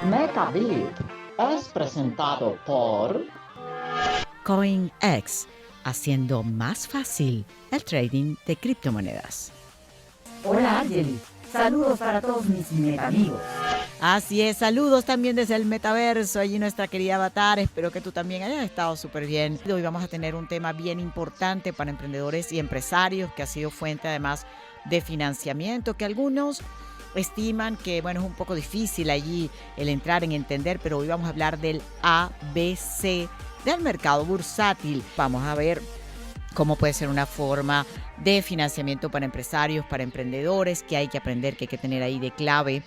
MetaBit es presentado por CoinEx, haciendo más fácil el trading de criptomonedas. Hola Angeli, saludos para todos mis metamigos. Así es, saludos también desde el metaverso, allí nuestra querida Avatar, espero que tú también hayas estado súper bien. Hoy vamos a tener un tema bien importante para emprendedores y empresarios que ha sido fuente además de financiamiento, que algunos estiman que bueno, es un poco difícil allí el entrar en entender, pero hoy vamos a hablar del ABC del mercado bursátil. Vamos a ver cómo puede ser una forma de financiamiento para empresarios, para emprendedores, que hay que aprender, que hay que tener ahí de clave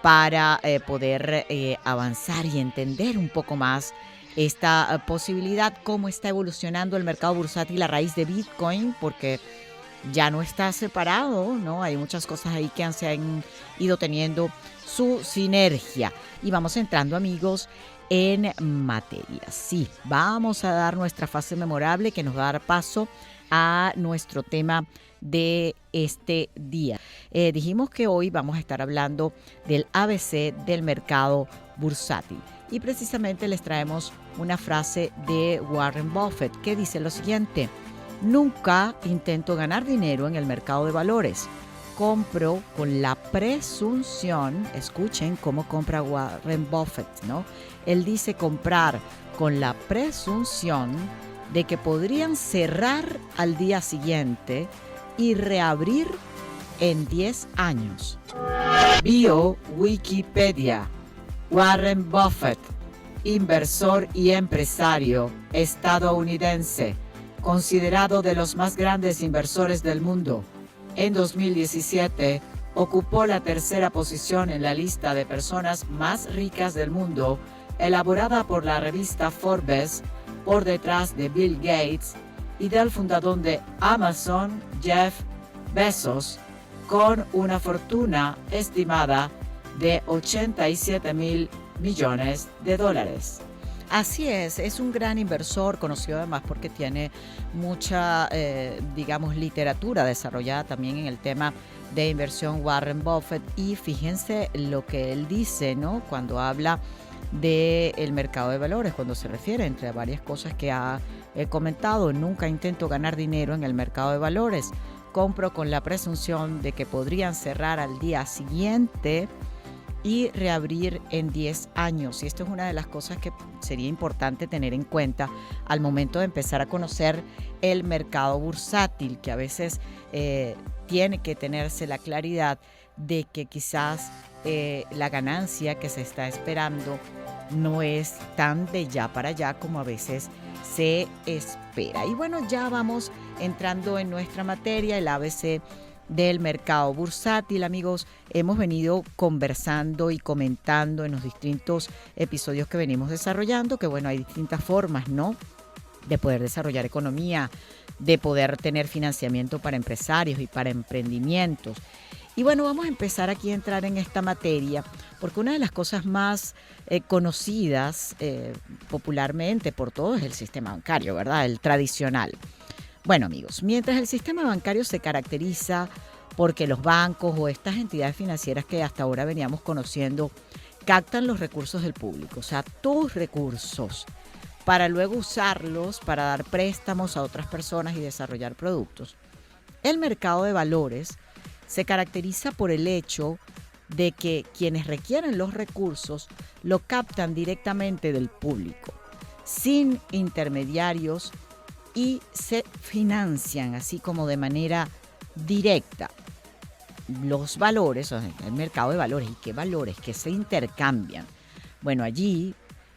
para poder avanzar y entender un poco más esta posibilidad, cómo está evolucionando el mercado bursátil a raíz de Bitcoin, porque ya no está separado, ¿no? Hay muchas cosas ahí que se han ido teniendo su sinergia. Y vamos entrando, amigos, en materia. Sí, vamos a dar nuestra fase memorable que nos va a dar paso a nuestro tema de este día. Dijimos que hoy vamos a estar hablando del ABC del mercado bursátil. Y precisamente les traemos una frase de Warren Buffett que dice lo siguiente: nunca intento ganar dinero en el mercado de valores. Compro con la presunción, escuchen cómo compra Warren Buffett, ¿no? Él dice comprar con la presunción de que podrían cerrar al día siguiente y reabrir en 10 años. Bio Wikipedia. Warren Buffett, inversor y empresario estadounidense, considerado de los más grandes inversores del mundo. En 2017, ocupó la tercera posición en la lista de personas más ricas del mundo, elaborada por la revista Forbes, por detrás de Bill Gates y del fundador de Amazon, Jeff Bezos, con una fortuna estimada de $87,000 millones. Así es un gran inversor, conocido además porque tiene mucha, literatura desarrollada también en el tema de inversión, Warren Buffett. Y fíjense lo que él dice, ¿no? Cuando habla del mercado de valores, cuando se refiere, entre varias cosas que ha comentado, nunca intento ganar dinero en el mercado de valores. Compro con la presunción de que podrían cerrar al día siguiente y reabrir en 10 años. Y esto es una de las cosas que sería importante tener en cuenta al momento de empezar a conocer el mercado bursátil, que a veces tiene que tenerse la claridad de que quizás la ganancia que se está esperando no es tan de ya para allá como a veces se espera. Y bueno, ya vamos entrando en nuestra materia, el ABC del mercado bursátil, amigos. Hemos venido conversando y comentando en los distintos episodios que venimos desarrollando que bueno, hay distintas formas, ¿no?, de poder desarrollar economía, de poder tener financiamiento para empresarios y para emprendimientos. Y bueno, vamos a empezar aquí a entrar en esta materia porque una de las cosas más conocidas popularmente por todos es el sistema bancario, ¿verdad? El tradicional. Bueno, amigos, mientras el sistema bancario se caracteriza porque los bancos o estas entidades financieras que hasta ahora veníamos conociendo captan los recursos del público, o sea, tus recursos, para luego usarlos para dar préstamos a otras personas y desarrollar productos. El mercado de valores se caracteriza por el hecho de que quienes requieren los recursos lo captan directamente del público, sin intermediarios, y se financian así como de manera directa. Los valores, o sea, el mercado de valores, ¿y qué valores? Que se intercambian. Bueno, allí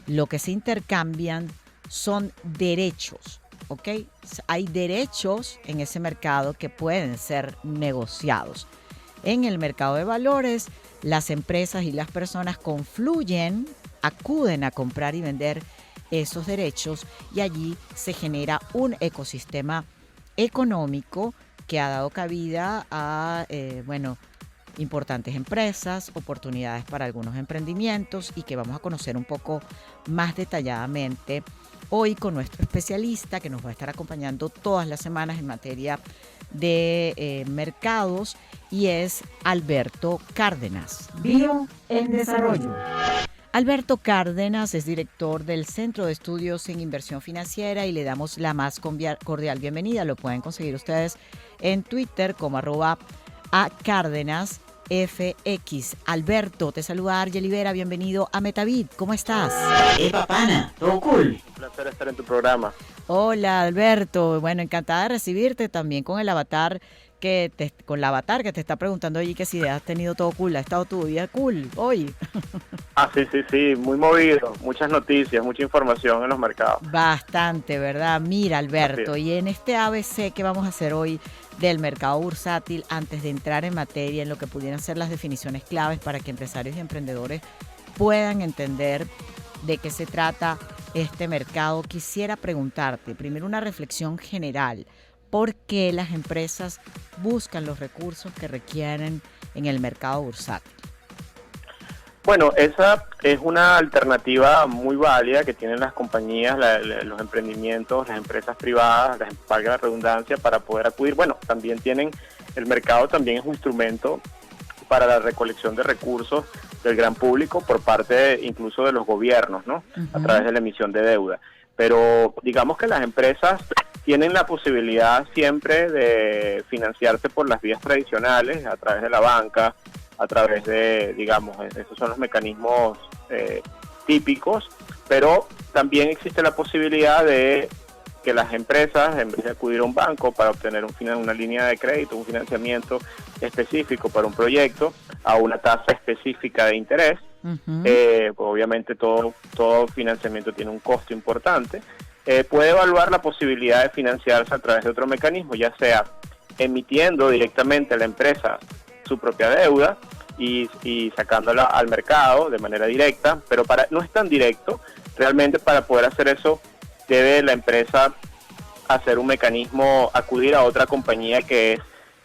lo que se intercambian son derechos, ¿ok? Hay derechos en ese mercado que pueden ser negociados. En el mercado de valores, las empresas y las personas confluyen, acuden a comprar y vender esos derechos y allí se genera un ecosistema económico que ha dado cabida a, importantes empresas, oportunidades para algunos emprendimientos y que vamos a conocer un poco más detalladamente hoy con nuestro especialista que nos va a estar acompañando todas las semanas en materia de mercados y es Alberto Cárdenas. Bio en desarrollo. Alberto Cárdenas es director del Centro de Estudios en Inversión Financiera y le damos la más cordial bienvenida. Lo pueden conseguir ustedes en Twitter como @acárdenasfx. Alberto, te saluda Argel Vera, bienvenido a Metavid. ¿Cómo estás? Epa, pana, todo cool. Un placer estar en tu programa. Hola, Alberto. Bueno, encantada de recibirte también con el avatar que te está preguntando allí que si has tenido todo cool, ha estado tu día cool hoy. Sí, muy movido, muchas noticias, mucha información en los mercados. Bastante, ¿verdad? Mira, Alberto, Así es. y en este ABC que vamos a hacer hoy del mercado bursátil, antes de entrar en materia, en lo que pudieran ser las definiciones claves para que empresarios y emprendedores puedan entender de qué se trata este mercado, quisiera preguntarte, primero una reflexión general. ¿Por qué las empresas buscan los recursos que requieren en el mercado bursátil? Bueno, esa es una alternativa muy válida que tienen las compañías, los emprendimientos, las empresas privadas, valga la redundancia, para poder acudir. Bueno, también el mercado también es un instrumento para la recolección de recursos del gran público por parte incluso de los gobiernos, ¿no? A través de la emisión de deuda. Pero digamos que las empresas tienen la posibilidad siempre de financiarse por las vías tradicionales, a través de la banca, a través de, digamos, esos son los mecanismos típicos, pero también existe la posibilidad de que las empresas, en vez de acudir a un banco para obtener una línea de crédito, un financiamiento específico para un proyecto, a una tasa específica de interés, pues obviamente todo financiamiento tiene un costo importante, puede evaluar la posibilidad de financiarse a través de otro mecanismo, ya sea emitiendo directamente a la empresa su propia deuda y sacándola al mercado de manera directa, pero no es tan directo. Realmente para poder hacer eso debe la empresa hacer un mecanismo, acudir a otra compañía que es,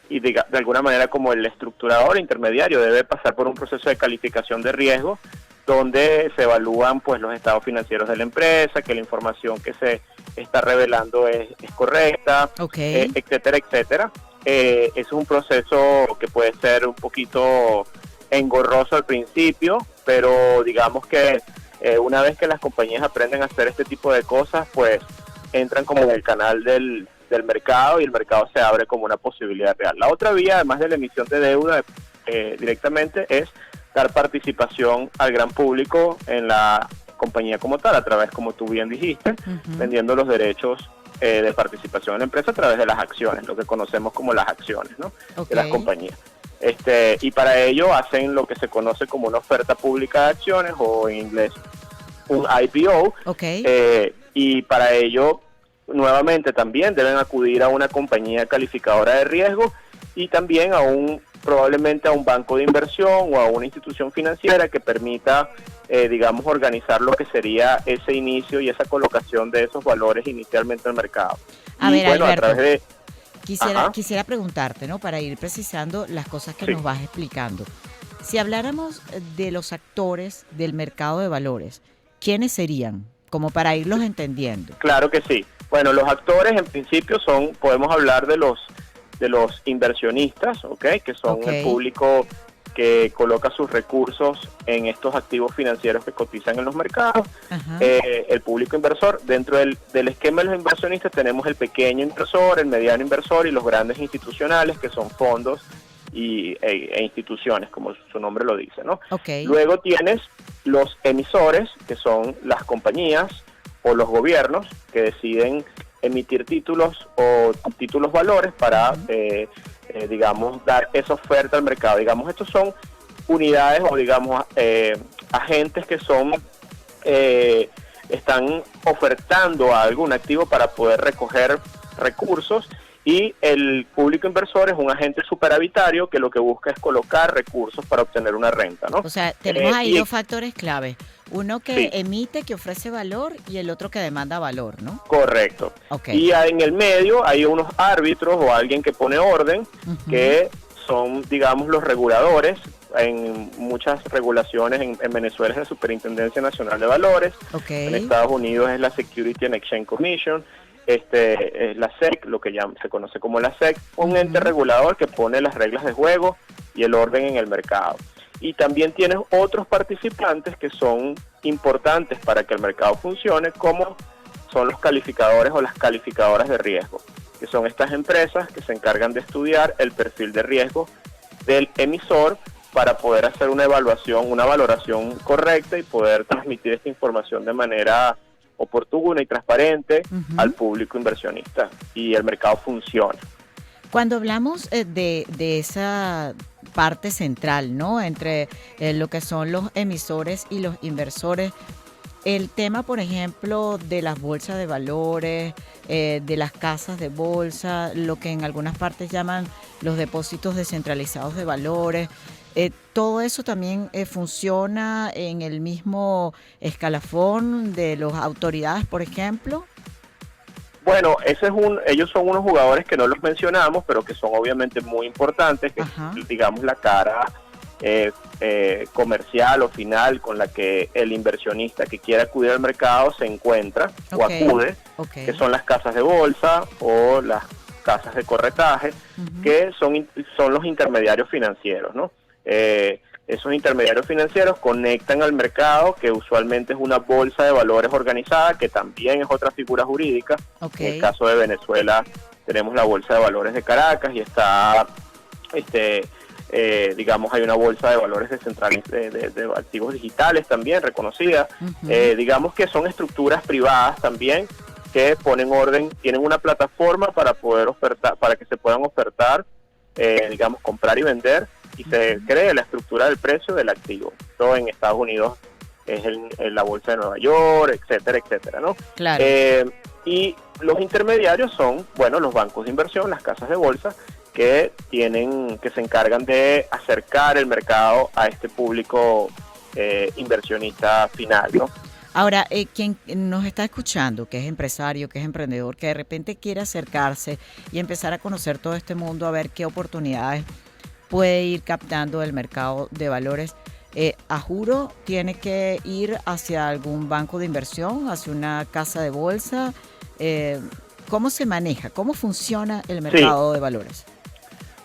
y de alguna manera como el estructurador intermediario, debe pasar por un proceso de calificación de riesgo donde se evalúan pues los estados financieros de la empresa, que la información que se está revelando es correcta, etcétera, etcétera. Es un proceso que puede ser un poquito engorroso al principio, pero digamos que una vez que las compañías aprenden a hacer este tipo de cosas, pues entran como en el canal del mercado y el mercado se abre como una posibilidad real. La otra vía, además de la emisión de deuda directamente, es dar participación al gran público en la compañía como tal, a través, como tú bien dijiste, vendiendo los derechos de participación en la empresa a través de las acciones, lo que conocemos como las acciones, ¿no? De las compañías. Y para ello hacen lo que se conoce como una oferta pública de acciones, o en inglés un IPO, y para ello nuevamente también deben acudir a una compañía calificadora de riesgo y también probablemente a un banco de inversión o a una institución financiera que permita, digamos, organizar lo que sería ese inicio y esa colocación de esos valores inicialmente al mercado. A ver, bueno, Alberto, a través de... quisiera preguntarte, ¿no? Para ir precisando las cosas que nos vas explicando. Si habláramos de los actores del mercado de valores, ¿quiénes serían? Como para irlos entendiendo. Claro que sí. Bueno, los actores en principio podemos hablar de los inversionistas, que son el público que coloca sus recursos en estos activos financieros que cotizan en los mercados. El público inversor. Dentro del esquema de los inversionistas tenemos el pequeño inversor, el mediano inversor y los grandes institucionales, que son fondos e instituciones, como su nombre lo dice, ¿no? Luego tienes los emisores, que son las compañías o los gobiernos que deciden emitir títulos o títulos valores para, digamos, dar esa oferta al mercado. Digamos, estos son unidades o, digamos, agentes que están ofertando algún activo para poder recoger recursos, y el público inversor es un agente superavitario que lo que busca es colocar recursos para obtener una renta, ¿no? O sea, tenemos ahí dos factores clave. Uno que emite, que ofrece valor, y el otro que demanda valor, ¿no? Correcto. Y en el medio hay unos árbitros o alguien que pone orden, que son, digamos, los reguladores. En muchas regulaciones, en Venezuela es la Superintendencia Nacional de Valores, en Estados Unidos es la Security and Exchange Commission, la SEC, lo que se conoce como la SEC, un ente regulador que pone las reglas de juego y el orden en el mercado. Y también tienes otros participantes que son importantes para que el mercado funcione, como son los calificadores o las calificadoras de riesgo, que son estas empresas que se encargan de estudiar el perfil de riesgo del emisor para poder hacer una valoración correcta y poder transmitir esta información de manera oportuna y transparente al público inversionista, y el mercado funciona. Cuando hablamos de esa parte central, ¿no?, entre lo que son los emisores y los inversores, el tema, por ejemplo, de las bolsas de valores, de las casas de bolsa, lo que en algunas partes llaman los depósitos descentralizados de valores, todo eso también funciona en el mismo escalafón de las autoridades, por ejemplo. Bueno, ellos son unos jugadores que no los mencionamos, pero que son obviamente muy importantes, que es, digamos, la cara comercial o final con la que el inversionista que quiere acudir al mercado se encuentra o acude, que son las casas de bolsa o las casas de corretaje, que son los intermediarios financieros, ¿no? Esos intermediarios financieros conectan al mercado, que usualmente es una bolsa de valores organizada, que también es otra figura jurídica. En el caso de Venezuela tenemos la Bolsa de Valores de Caracas, y está, digamos, hay una bolsa de valores de activos digitales también reconocida. Digamos que son estructuras privadas también que ponen orden, tienen una plataforma para poder ofertar, para que se puedan ofertar, digamos, comprar y vender, y se cree la estructura del precio del activo. Todo en Estados Unidos es en la bolsa de Nueva York, etcétera, etcétera, ¿no? Claro. Y los intermediarios son, bueno, los bancos de inversión, las casas de bolsa, que se encargan de acercar el mercado a este público inversionista final, ¿no? Ahora, quien nos está escuchando, que es empresario, que es emprendedor, que de repente quiere acercarse y empezar a conocer todo este mundo, a ver qué oportunidades puede ir captando el mercado de valores, a juro tiene que ir hacia algún banco de inversión, hacia una casa de bolsa. ¿Cómo se maneja? ¿Cómo funciona el mercado de valores?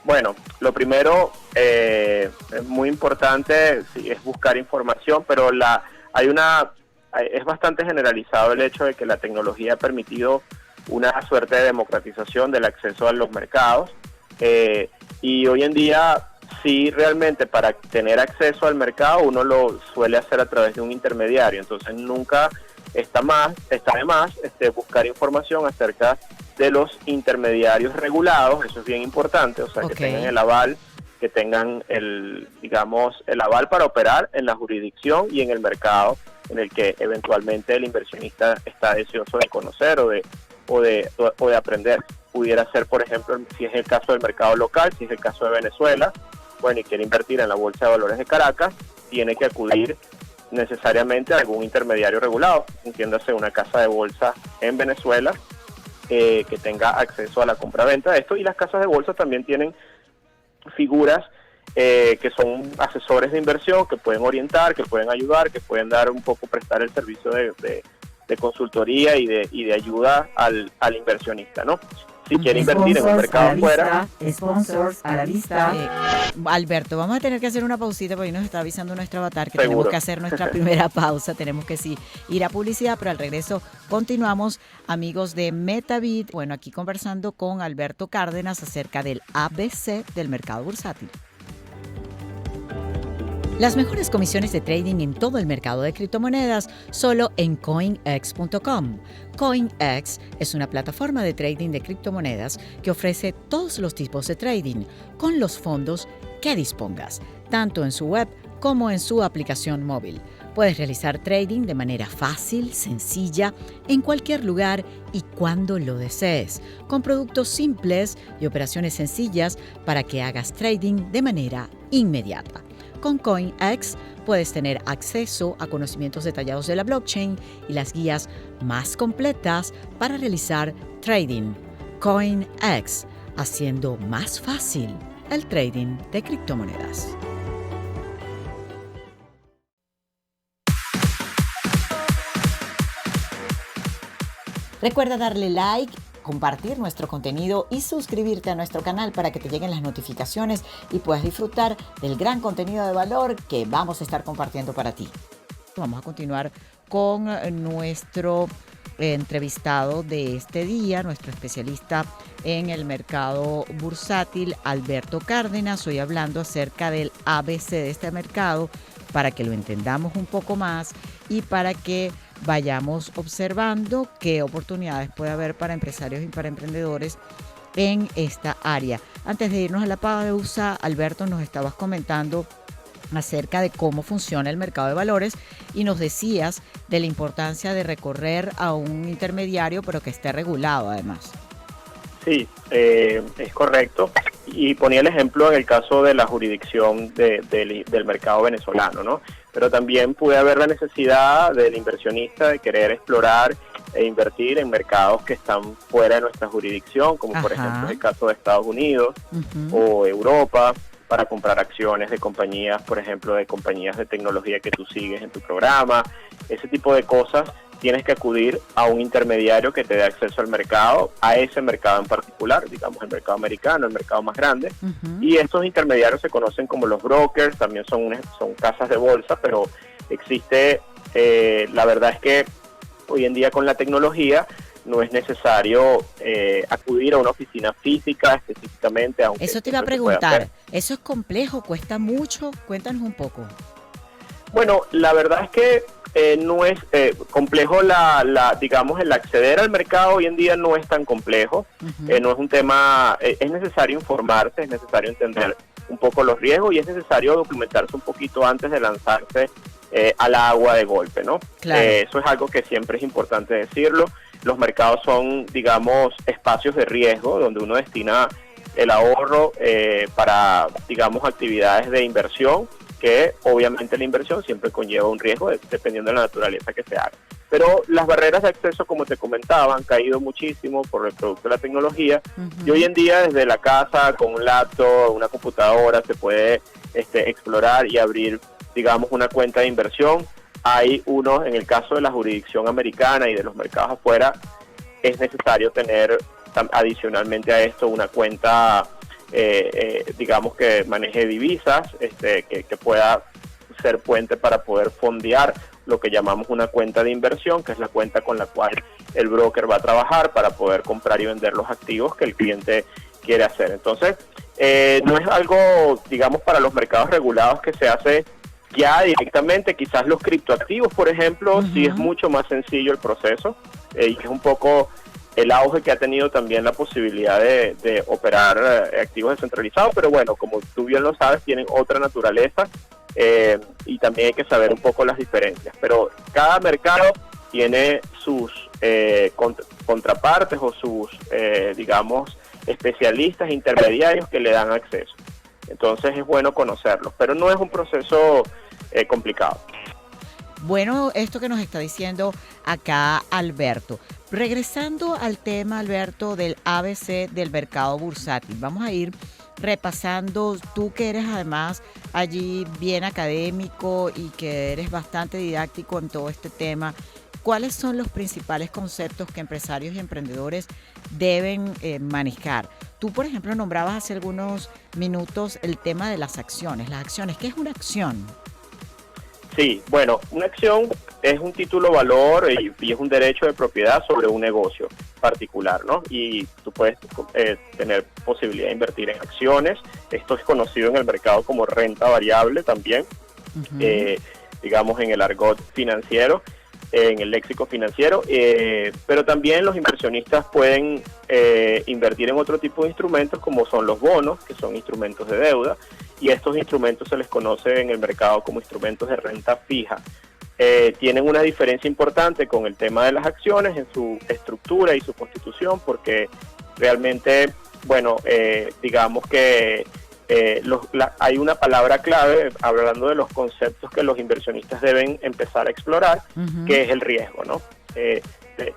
Bueno, lo primero, es muy importante, es buscar información, pero es bastante generalizado el hecho de que la tecnología ha permitido una suerte de democratización del acceso a los mercados, y hoy en día, sí, realmente para tener acceso al mercado uno lo suele hacer a través de un intermediario, entonces nunca está de más buscar información acerca de los intermediarios regulados. Eso es bien importante, o sea, que tengan el aval, que tengan el aval para operar en la jurisdicción y en el mercado en el que eventualmente el inversionista está deseoso de conocer o de aprender. Pudiera ser, por ejemplo, si es el caso del mercado local, si es el caso de Venezuela, bueno, y quiere invertir en la Bolsa de Valores de Caracas, tiene que acudir necesariamente a algún intermediario regulado, entiéndase una casa de bolsa en Venezuela, que tenga acceso a la compra-venta de esto. Y las casas de bolsa también tienen figuras que son asesores de inversión, que pueden orientar, que pueden ayudar, que pueden dar un poco, prestar el servicio de consultoría y de ayuda al inversionista, ¿no? Si quiere invertir en un mercado afuera. Sponsors a la vista. Alberto, vamos a tener que hacer una pausita porque nos está avisando nuestro avatar que Seguro. Tenemos que hacer nuestra primera pausa. Tenemos que ir a publicidad, pero al regreso continuamos, amigos de MetaBit. Bueno, aquí conversando con Alberto Cárdenas acerca del ABC del mercado bursátil. Las mejores comisiones de trading en todo el mercado de criptomonedas solo en CoinEx.com. CoinEx es una plataforma de trading de criptomonedas que ofrece todos los tipos de trading con los fondos que dispongas, tanto en su web como en su aplicación móvil. Puedes realizar trading de manera fácil, sencilla, en cualquier lugar y cuando lo desees, con productos simples y operaciones sencillas para que hagas trading de manera inmediata. Con CoinEx puedes tener acceso a conocimientos detallados de la blockchain y las guías más completas para realizar trading. CoinEx, haciendo más fácil el trading de criptomonedas. Recuerda darle like, compartir nuestro contenido y suscribirte a nuestro canal para que te lleguen las notificaciones y puedas disfrutar del gran contenido de valor que vamos a estar compartiendo para ti. Vamos a continuar con nuestro entrevistado de este día, nuestro especialista en el mercado bursátil, Alberto Cárdenas. Hoy hablando acerca del ABC de este mercado para que lo entendamos un poco más y para que vayamos observando qué oportunidades puede haber para empresarios y para emprendedores en esta área. Antes de irnos a la pausa, Alberto, nos estabas comentando acerca de cómo funciona el mercado de valores y nos decías de la importancia de recorrer a un intermediario, pero que esté regulado además. Sí, es correcto. Y ponía el ejemplo en el caso de la jurisdicción del mercado venezolano, ¿no? Pero también puede haber la necesidad del inversionista de querer explorar e invertir en mercados que están fuera de nuestra jurisdicción, como por ejemplo el caso de Estados Unidos o Europa, para comprar acciones de compañías, por ejemplo, de compañías de tecnología que tú sigues en tu programa. Ese tipo de cosas tienes que acudir a un intermediario que te dé acceso al mercado, a ese mercado en particular, digamos el mercado americano, el mercado más grande. Y estos intermediarios se conocen como los brokers, también son casas de bolsa, pero existe, la verdad es que hoy en día con la tecnología no es necesario acudir a una oficina física específicamente. Aunque eso te iba a preguntar, ¿eso es complejo? ¿Cuesta mucho? Cuéntanos un poco. Bueno, la verdad es que no es complejo, digamos, el acceder al mercado hoy en día no es tan complejo. No es un tema, es necesario informarse, es necesario entender un poco los riesgos y es necesario documentarse un poquito antes de lanzarse al agua de golpe, ¿no? Claro. Eso es algo que siempre es importante decirlo. Los mercados son, digamos, espacios de riesgo donde uno destina el ahorro para, digamos, actividades de inversión, que obviamente la inversión siempre conlleva un riesgo dependiendo de la naturaleza que se haga. Pero las barreras de acceso, como te comentaba, han caído muchísimo por el producto de la tecnología y hoy en día desde la casa, con un laptop, una computadora, se puede explorar y abrir, digamos, una cuenta de inversión. Hay en el caso de la jurisdicción americana y de los mercados afuera, es necesario tener adicionalmente a esto una cuenta, digamos, que maneje divisas, que pueda ser puente para poder fondear lo que llamamos una cuenta de inversión, que es la cuenta con la cual el broker va a trabajar para poder comprar y vender los activos que el cliente quiere hacer. Entonces, no es algo, digamos, para los mercados regulados que se hace ya directamente. Quizás los criptoactivos, por ejemplo, sí es mucho más sencillo el proceso, y es un poco el auge que ha tenido también la posibilidad de operar activos descentralizados, pero bueno, como tú bien lo sabes, tienen otra naturaleza, y también hay que saber un poco las diferencias. Pero cada mercado tiene sus contrapartes o sus, digamos, especialistas intermediarios que le dan acceso. Entonces es bueno conocerlos, pero no es un proceso complicado. Bueno, esto que nos está diciendo acá Alberto. Regresando al tema, Alberto, del ABC del mercado bursátil, vamos a ir repasando, tú que eres además allí bien académico y que eres bastante didáctico en todo este tema, ¿cuáles son los principales conceptos que empresarios y emprendedores deben manejar? Tú, por ejemplo, nombrabas hace algunos minutos el tema de las acciones. Las acciones, ¿qué es una acción? Sí, bueno, una acción es un título valor y es un derecho de propiedad sobre un negocio particular, ¿no? Y tú puedes tener posibilidad de invertir en acciones. Esto es conocido en el mercado como renta variable también, digamos en el argot financiero, en el léxico financiero, pero también los inversionistas pueden invertir en otro tipo de instrumentos como son los bonos, que son instrumentos de deuda, y estos instrumentos se les conoce en el mercado como instrumentos de renta fija. Tienen una diferencia importante con el tema de las acciones en su estructura y su constitución, porque realmente, bueno, digamos que hay una palabra clave hablando de los conceptos que los inversionistas deben empezar a explorar, que es el riesgo, ¿no?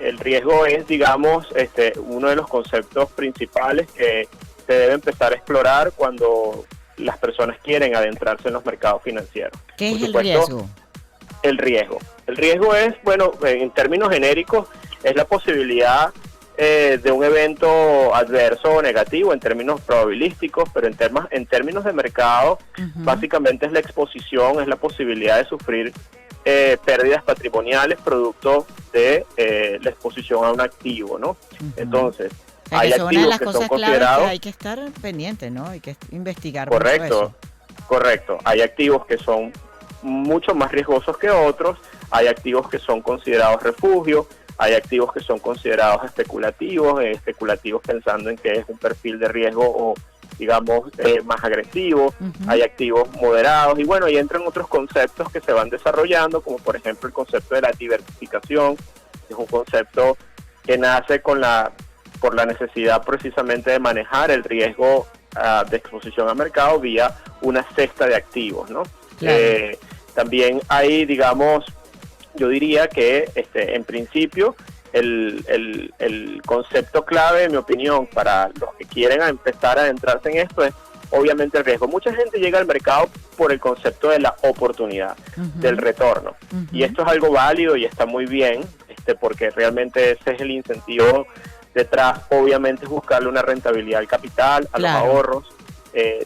El riesgo es, digamos, uno de los conceptos principales que se debe empezar a explorar cuando las personas quieren adentrarse en los mercados financieros. ¿Qué es el riesgo? El riesgo es, bueno, en términos genéricos, es la posibilidad de un evento adverso o negativo en términos probabilísticos, pero en términos de mercado, básicamente es la exposición, es la posibilidad de sufrir pérdidas patrimoniales producto de la exposición a un activo, ¿no? Entonces, o sea, hay que una de activos las que son cosas claves considerados... que hay que estar pendiente, ¿no? Hay que investigar mucho eso. Correcto. Hay activos que son mucho más riesgosos que otros, hay activos que son considerados refugio, hay activos que son considerados especulativos pensando en que es un perfil de riesgo o digamos más agresivo, hay activos moderados y bueno, y entran otros conceptos que se van desarrollando, como por ejemplo el concepto de la diversificación, que es un concepto que nace por la necesidad precisamente de manejar el riesgo de exposición al mercado vía una cesta de activos, ¿no? Claro. También hay, digamos, yo diría que en principio el concepto clave, en mi opinión, para los que quieren empezar a adentrarse en esto es obviamente el riesgo. Mucha gente llega al mercado por el concepto de la oportunidad, del retorno. Y esto es algo válido y está muy bien, porque realmente ese es el incentivo detrás. Obviamente es buscarle una rentabilidad al capital, a los ahorros,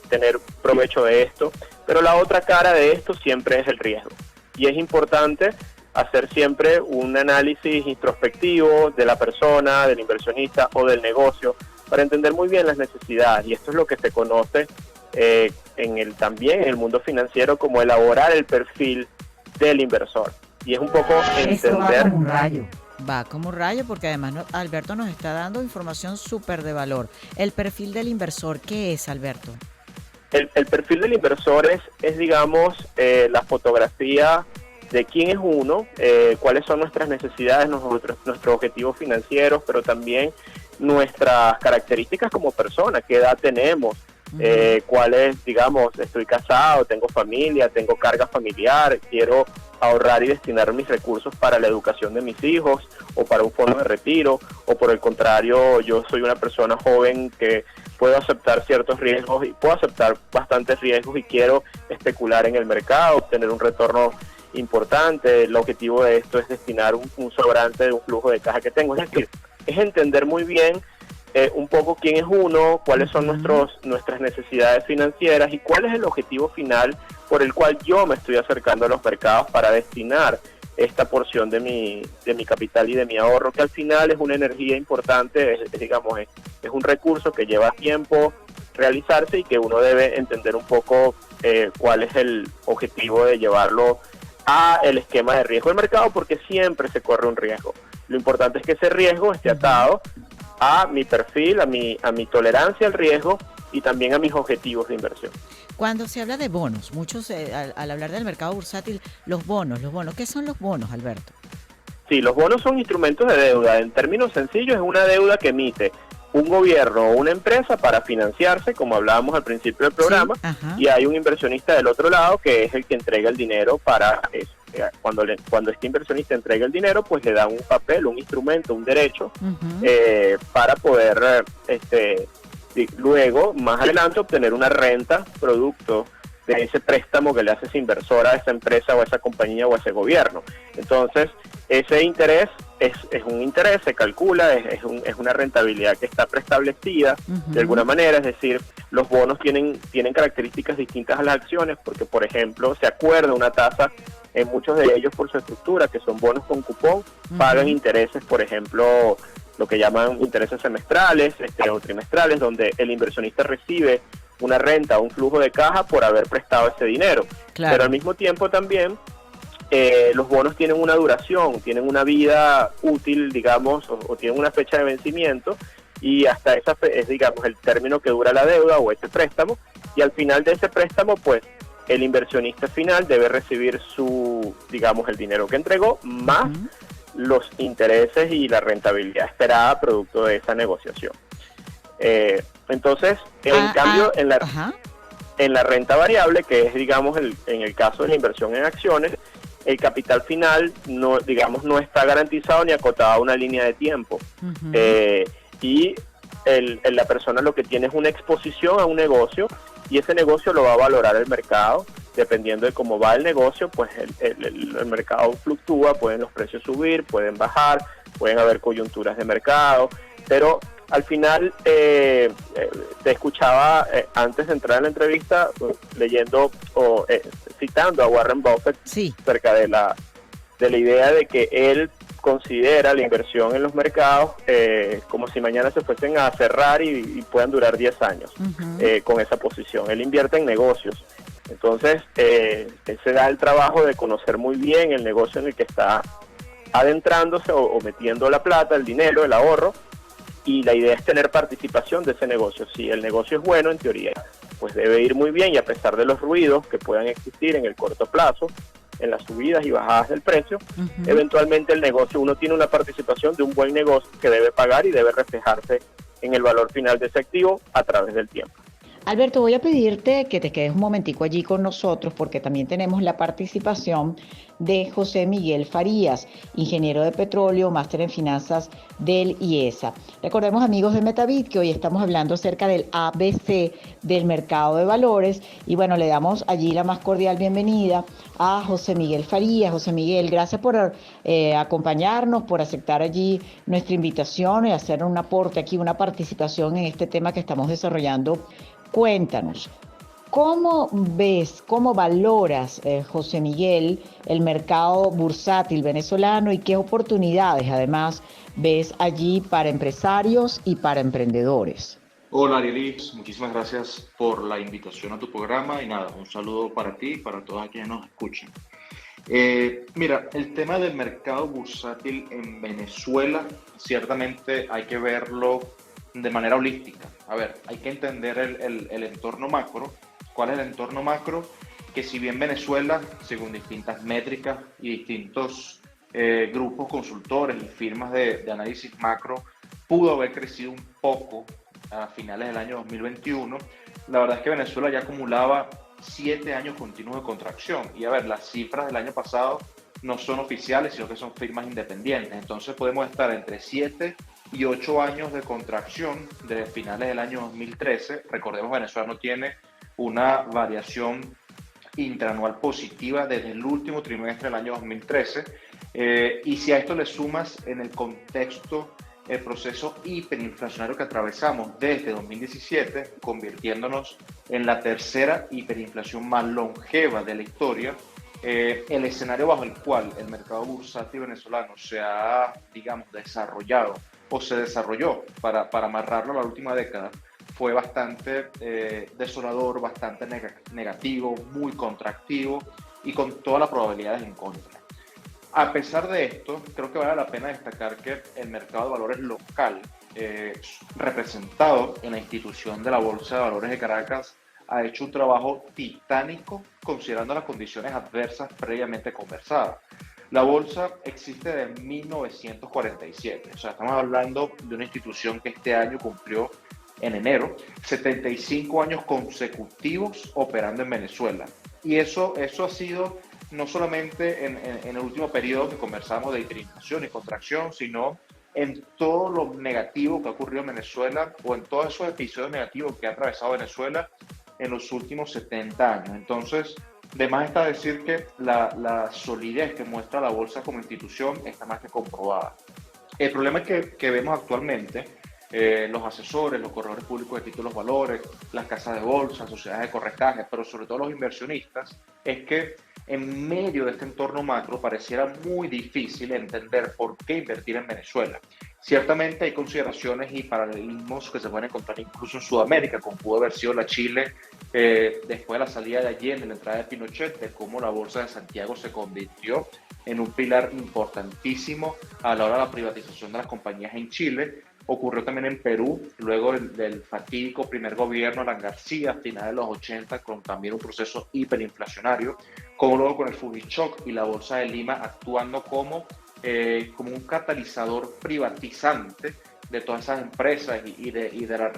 tener provecho de esto. Pero la otra cara de esto siempre es el riesgo. Y es importante hacer siempre un análisis introspectivo de la persona, del inversionista o del negocio para entender muy bien las necesidades. Y esto es lo que se conoce también en el mundo financiero como elaborar el perfil del inversor. Y es un poco Esto va entender... como un rayo. Va como un rayo porque además Alberto nos está dando información súper de valor. El perfil del inversor, ¿qué es, Alberto? El perfil del inversor es digamos, la fotografía de quién es uno, cuáles son nuestras necesidades, nuestros objetivos financieros, pero también nuestras características como persona, qué edad tenemos, cuáles, digamos, estoy casado, tengo familia, tengo carga familiar, quiero ahorrar y destinar mis recursos para la educación de mis hijos o para un fondo de retiro, o por el contrario, yo soy una persona joven que puedo aceptar ciertos riesgos y puedo aceptar bastantes riesgos y quiero especular en el mercado, obtener un retorno importante. El objetivo de esto es destinar un sobrante de un flujo de caja que tengo. Es decir, es entender muy bien un poco quién es uno, cuáles son nuestras necesidades financieras y cuál es el objetivo final por el cual yo me estoy acercando a los mercados para destinar esta porción de mi capital y de mi ahorro, que al final es una energía importante, es un recurso que lleva tiempo realizarse y que uno debe entender un poco cuál es el objetivo de llevarlo a el esquema de riesgo del mercado, porque siempre se corre un riesgo. Lo importante es que ese riesgo esté atado a mi perfil, a mi tolerancia al riesgo y también a mis objetivos de inversión. Cuando se habla de bonos, muchos al hablar del mercado bursátil, los bonos, ¿qué son los bonos, Alberto? Sí, los bonos son instrumentos de deuda. En términos sencillos, es una deuda que emite un gobierno o una empresa para financiarse, como hablábamos al principio del programa, y hay un inversionista del otro lado que es el que entrega el dinero para eso. Cuando este inversionista entrega el dinero, pues le dan un papel, un instrumento, un derecho para poder luego, más adelante, obtener una renta producto de ese préstamo que le hace ese inversor a esa empresa o a esa compañía o a ese gobierno. Entonces, ese interés es un interés, se calcula, es una rentabilidad que está preestablecida de alguna manera, es decir, los bonos tienen características distintas a las acciones porque, por ejemplo, se acuerda una tasa en muchos de ellos por su estructura, que son bonos con cupón, pagan intereses, por ejemplo, lo que llaman intereses semestrales o trimestrales, donde el inversionista recibe una renta o un flujo de caja por haber prestado ese dinero. Claro. Pero al mismo tiempo también los bonos tienen una duración, tienen una vida útil, digamos, o tienen una fecha de vencimiento, y hasta esa es, digamos, el término que dura la deuda o ese préstamo, y al final de ese préstamo, pues, el inversionista final debe recibir el dinero que entregó, más los intereses y la rentabilidad esperada producto de esa negociación. Entonces, en cambio, en la renta variable, que es, digamos, en el caso de la inversión en acciones, el capital final no está garantizado ni acotado a una línea de tiempo. Y la persona lo que tiene es una exposición a un negocio, y ese negocio lo va a valorar el mercado dependiendo de cómo va el negocio, pues el mercado fluctúa, pueden los precios subir, pueden bajar, pueden haber coyunturas de mercado, pero al final te escuchaba antes de entrar en la entrevista leyendo o citando a Warren Buffett Sí. acerca de la idea de que él considera la inversión en los mercados como si mañana se fuesen a cerrar y puedan durar 10 años con esa posición. Él invierte en negocios. Entonces, él se da el trabajo de conocer muy bien el negocio en el que está adentrándose o metiendo la plata, el dinero, el ahorro, y la idea es tener participación de ese negocio. Si el negocio es bueno, en teoría, pues debe ir muy bien, y a pesar de los ruidos que puedan existir en el corto plazo, en las subidas y bajadas del precio, eventualmente el negocio, uno tiene una participación de un buen negocio que debe pagar y debe reflejarse en el valor final de ese activo a través del tiempo. Alberto, voy a pedirte que te quedes un momentico allí con nosotros porque también tenemos la participación de José Miguel Farías, ingeniero de petróleo, máster en finanzas del IESA. Recordemos, amigos de Metabit, que hoy estamos hablando acerca del ABC del mercado de valores y bueno, le damos allí la más cordial bienvenida a José Miguel Farías. José Miguel, gracias por acompañarnos, por aceptar allí nuestra invitación y hacer un aporte aquí, una participación en este tema que estamos desarrollando. Cuéntanos, ¿cómo ves, cómo valoras, José Miguel, el mercado bursátil venezolano y qué oportunidades además ves allí para empresarios y para emprendedores? Hola Arielis, muchísimas gracias por la invitación a tu programa y nada, un saludo para ti y para todos quienes nos escuchan. Mira, el tema del mercado bursátil en Venezuela, ciertamente hay que verlo de manera holística. A ver, hay que entender el entorno macro. ¿Cuál es el entorno macro? Que si bien Venezuela, según distintas métricas y distintos grupos consultores y firmas de análisis macro, pudo haber crecido un poco a finales del año 2021, la verdad es que Venezuela ya acumulaba 7 años continuos de contracción. Y a ver, las cifras del año pasado no son oficiales, sino que son firmas independientes. Entonces podemos estar entre 7 y 8 años de contracción desde finales del año 2013. Recordemos, Venezuela no tiene una variación interanual positiva desde el último trimestre del año 2013. Y si a esto le sumas en el contexto el proceso hiperinflacionario que atravesamos desde 2017, convirtiéndonos en la tercera hiperinflación más longeva de la historia, el escenario bajo el cual el mercado bursátil venezolano se ha, digamos, desarrollado o se desarrolló para amarrarlo a la última década, fue bastante desolador, bastante negativo, muy contractivo y con todas las probabilidades en contra. A pesar de esto, creo que vale la pena destacar que el mercado de valores local, representado en la institución de la Bolsa de Valores de Caracas, ha hecho un trabajo titánico considerando las condiciones adversas previamente conversadas. La bolsa existe desde 1947, o sea, estamos hablando de una institución que este año cumplió en enero 75 años consecutivos operando en Venezuela. Y eso ha sido no solamente en el último periodo que conversamos de hiperinflación y contracción, sino en todo lo negativo que ha ocurrido en Venezuela o en todos esos episodios negativos que ha atravesado Venezuela en los últimos 70 años. Entonces, de más está decir que la solidez que muestra la bolsa como institución está más que comprobada. El problema es que vemos actualmente, los asesores, los corredores públicos de títulos valores, las casas de bolsa, sociedades de corretaje, pero sobre todo los inversionistas, es que en medio de este entorno macro pareciera muy difícil entender por qué invertir en Venezuela. Ciertamente hay consideraciones y paralelismos que se pueden encontrar incluso en Sudamérica, como pudo haber sido la Chile después de la salida de Allende, la entrada de Pinochet, de cómo la Bolsa de Santiago se convirtió en un pilar importantísimo a la hora de la privatización de las compañías en Chile. Ocurrió también en Perú, luego del fatídico primer gobierno Alan García, a finales de los 80, con también un proceso hiperinflacionario, como luego con el Fubishock y la Bolsa de Lima actuando como un catalizador privatizante de todas esas empresas y de la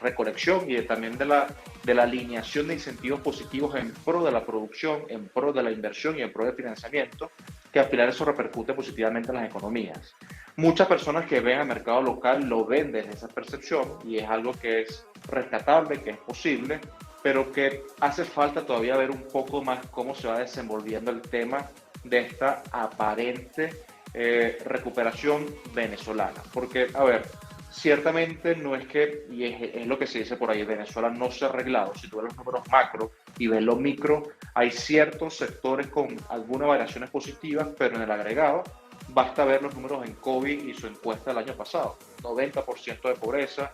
recolección y también de la alineación de incentivos positivos en pro de la producción, en pro de la inversión y en pro del financiamiento, que al final eso repercute positivamente en las economías. Muchas personas que ven al mercado local lo ven desde esa percepción y es algo que es rescatable, que es posible, pero que hace falta todavía ver un poco más cómo se va desenvolviendo el tema de esta aparente recuperación venezolana. Porque, a ver, ciertamente no es que, y es lo que se dice por ahí, Venezuela no se ha arreglado. Si tú ves los números macro y ves los micro, hay ciertos sectores con algunas variaciones positivas, pero en el agregado basta ver los números en COVID y su encuesta del año pasado. 90% de pobreza,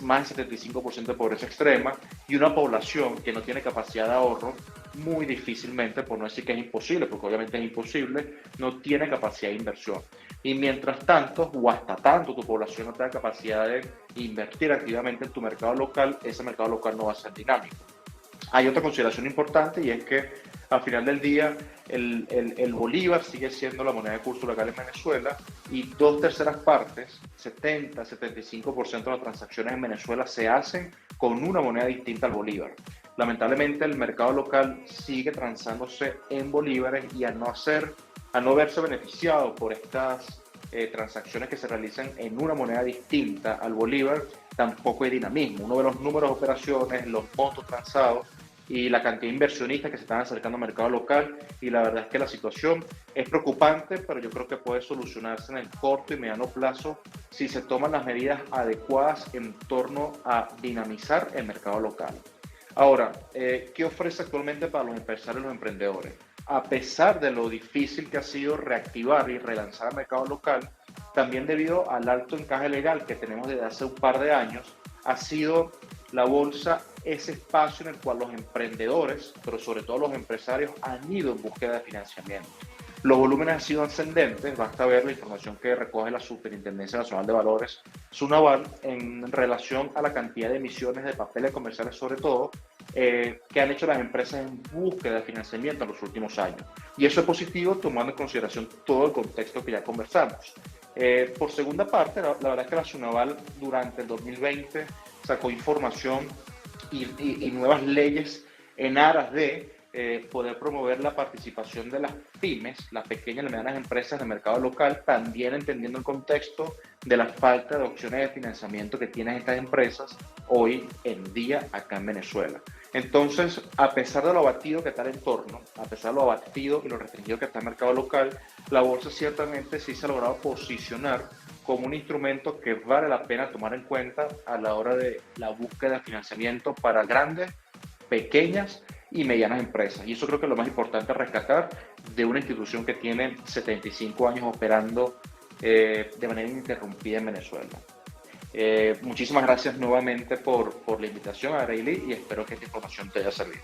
más del 75% de pobreza extrema y una población que no tiene capacidad de ahorro, muy difícilmente, por no decir que es imposible, porque obviamente es imposible, no tiene capacidad de inversión. Y mientras tanto, o hasta tanto tu población no tenga capacidad de invertir activamente en tu mercado local, ese mercado local no va a ser dinámico. Hay otra consideración importante y es que al final del día el bolívar sigue siendo la moneda de curso local en Venezuela y 2/3 partes, 70-75% de las transacciones en Venezuela se hacen con una moneda distinta al bolívar. Lamentablemente el mercado local sigue transándose en bolívares y al no verse beneficiado por estas transacciones que se realizan en una moneda distinta al bolívar, tampoco hay dinamismo. Uno ve los números de operaciones, los montos transados y la cantidad de inversionistas que se están acercando al mercado local, y la verdad es que la situación es preocupante, pero yo creo que puede solucionarse en el corto y mediano plazo si se toman las medidas adecuadas en torno a dinamizar el mercado local. Ahora, ¿qué ofrece actualmente para los empresarios y los emprendedores? A pesar de lo difícil que ha sido reactivar y relanzar el mercado local, también debido al alto encaje legal que tenemos desde hace un par de años, ha sido la bolsa ese espacio en el cual los emprendedores, pero sobre todo los empresarios, han ido en búsqueda de financiamiento. Los volúmenes han sido ascendentes, basta ver la información que recoge la Superintendencia Nacional de Valores, SUNAVAL, en relación a la cantidad de emisiones de papeles comerciales, sobre todo, que han hecho las empresas en búsqueda de financiamiento en los últimos años. Y eso es positivo tomando en consideración todo el contexto que ya conversamos. Por segunda parte, la verdad es que la SUNAVAL durante el 2020 sacó información y nuevas leyes en aras de poder promover la participación de las pymes, las pequeñas y medianas empresas del mercado local, también entendiendo el contexto de la falta de opciones de financiamiento que tienen estas empresas hoy en día acá en Venezuela. Entonces, a pesar de lo abatido que está el entorno, a pesar de lo abatido y lo restringido que está el mercado local, la bolsa ciertamente sí se ha logrado posicionar como un instrumento que vale la pena tomar en cuenta a la hora de la búsqueda de financiamiento para grandes, pequeñas y medianas empresas. Y eso creo que es lo más importante a rescatar de una institución que tiene 75 años operando de manera ininterrumpida en Venezuela. Muchísimas gracias nuevamente por la invitación, Arely, y espero que esta información te haya servido.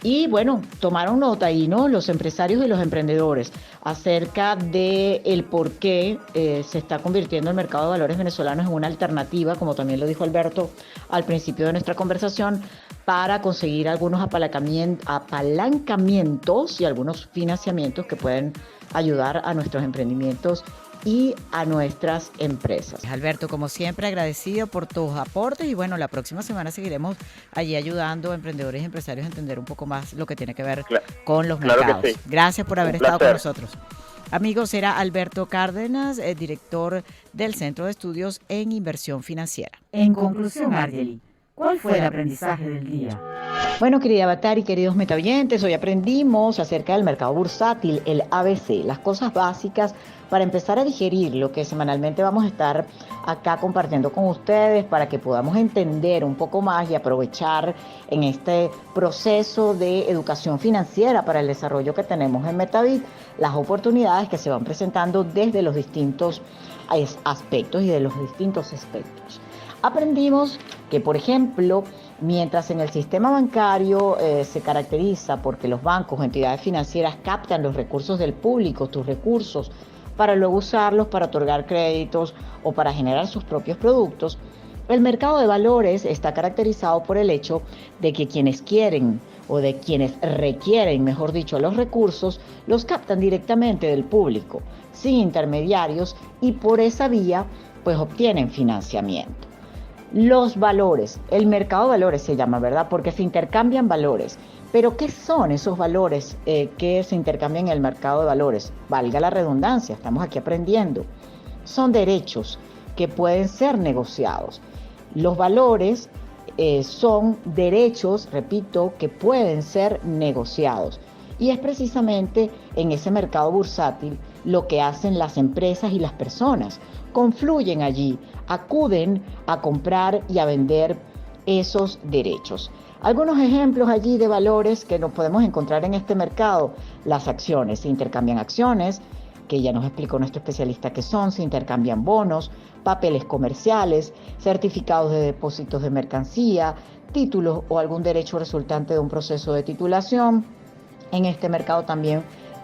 Y bueno, tomaron nota ahí, ¿no? Los empresarios y los emprendedores acerca de el por qué se está convirtiendo el mercado de valores venezolanos en una alternativa, como también lo dijo Alberto al principio de nuestra conversación, para conseguir algunos apalancamientos y algunos financiamientos que pueden ayudar a nuestros emprendimientos y a nuestras empresas. Alberto, como siempre, agradecido por tus aportes y bueno, la próxima semana seguiremos allí ayudando a emprendedores y empresarios a entender un poco más lo que tiene que ver con los mercados. Sí. Gracias por haber estado con nosotros. Amigos, era Alberto Cárdenas, director del Centro de Estudios en Inversión Financiera. En conclusión, Arely, ¿cuál fue el aprendizaje del día? Bueno, querida Avatar y queridos metaoyentes, hoy aprendimos acerca del mercado bursátil, el ABC, las cosas básicas para empezar a digerir lo que semanalmente vamos a estar acá compartiendo con ustedes para que podamos entender un poco más y aprovechar en este proceso de educación financiera para el desarrollo que tenemos en Metavit, las oportunidades que se van presentando desde los distintos aspectos y de los distintos aspectos. Aprendimos que, por ejemplo, mientras en el sistema bancario se caracteriza porque los bancos o entidades financieras captan los recursos del público, tus recursos, para luego usarlos para otorgar créditos o para generar sus propios productos, el mercado de valores está caracterizado por el hecho de que quienes quieren o de quienes requieren, mejor dicho, los recursos, los captan directamente del público, sin intermediarios, y por esa vía pues obtienen financiamiento. Los valores, el mercado de valores se llama, ¿verdad? Porque se intercambian valores. Pero ¿qué son esos valores que se intercambian en el mercado de valores? Valga la redundancia, estamos aquí aprendiendo. Son derechos que pueden ser negociados. Los valores son derechos, repito, que pueden ser negociados. Y es precisamente en ese mercado bursátil lo que hacen las empresas y las personas. Confluyen allí, acuden a comprar y a vender esos derechos. Algunos ejemplos allí de valores que nos podemos encontrar en este mercado: las acciones. Se intercambian acciones, que ya nos explicó nuestro especialista que son, se intercambian bonos, papeles comerciales, certificados de depósitos de mercancía, títulos o algún derecho resultante de un proceso de titulación. En este mercado también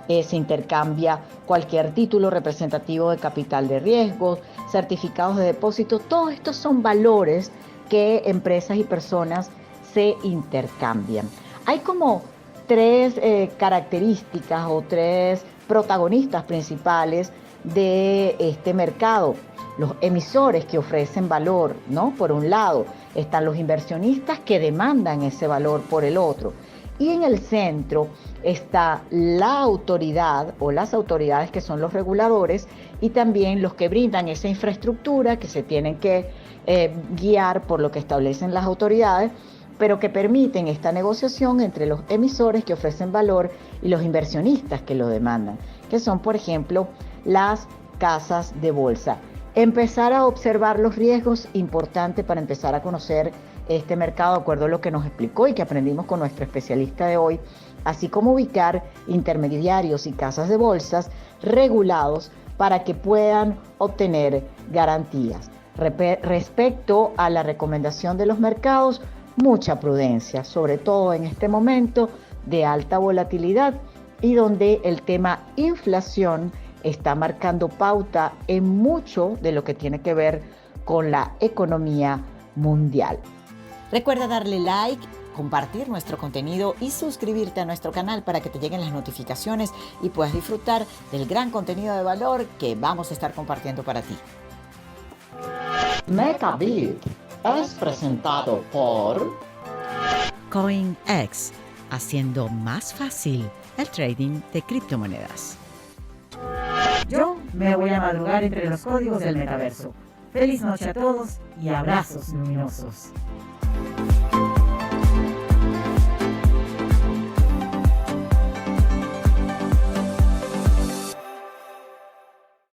se intercambia cualquier título representativo de capital de riesgo, certificados de depósito. Todos estos son valores que empresas y personas se intercambian. Hay como tres características o tres protagonistas principales de este mercado. Los emisores que ofrecen valor, ¿no? Por un lado, están los inversionistas que demandan ese valor por el otro. Y en el centro está la autoridad o las autoridades que son los reguladores y también los que brindan esa infraestructura que se tienen que guiar por lo que establecen las autoridades, pero que permiten esta negociación entre los emisores que ofrecen valor y los inversionistas que lo demandan, que son, por ejemplo, las casas de bolsa. Empezar a observar los riesgos, importante para empezar a conocer este mercado, de acuerdo a lo que nos explicó y que aprendimos con nuestro especialista de hoy, así como ubicar intermediarios y casas de bolsas regulados para que puedan obtener garantías. Respecto a la recomendación de los mercados, mucha prudencia, sobre todo en este momento de alta volatilidad y donde el tema inflación está marcando pauta en mucho de lo que tiene que ver con la economía mundial. Recuerda darle like, compartir nuestro contenido y suscribirte a nuestro canal para que te lleguen las notificaciones y puedas disfrutar del gran contenido de valor que vamos a estar compartiendo para ti. MetaBit es presentado por CoinEx, haciendo más fácil el trading de criptomonedas. Yo me voy a madrugar entre los códigos del metaverso. Feliz noche a todos y abrazos luminosos.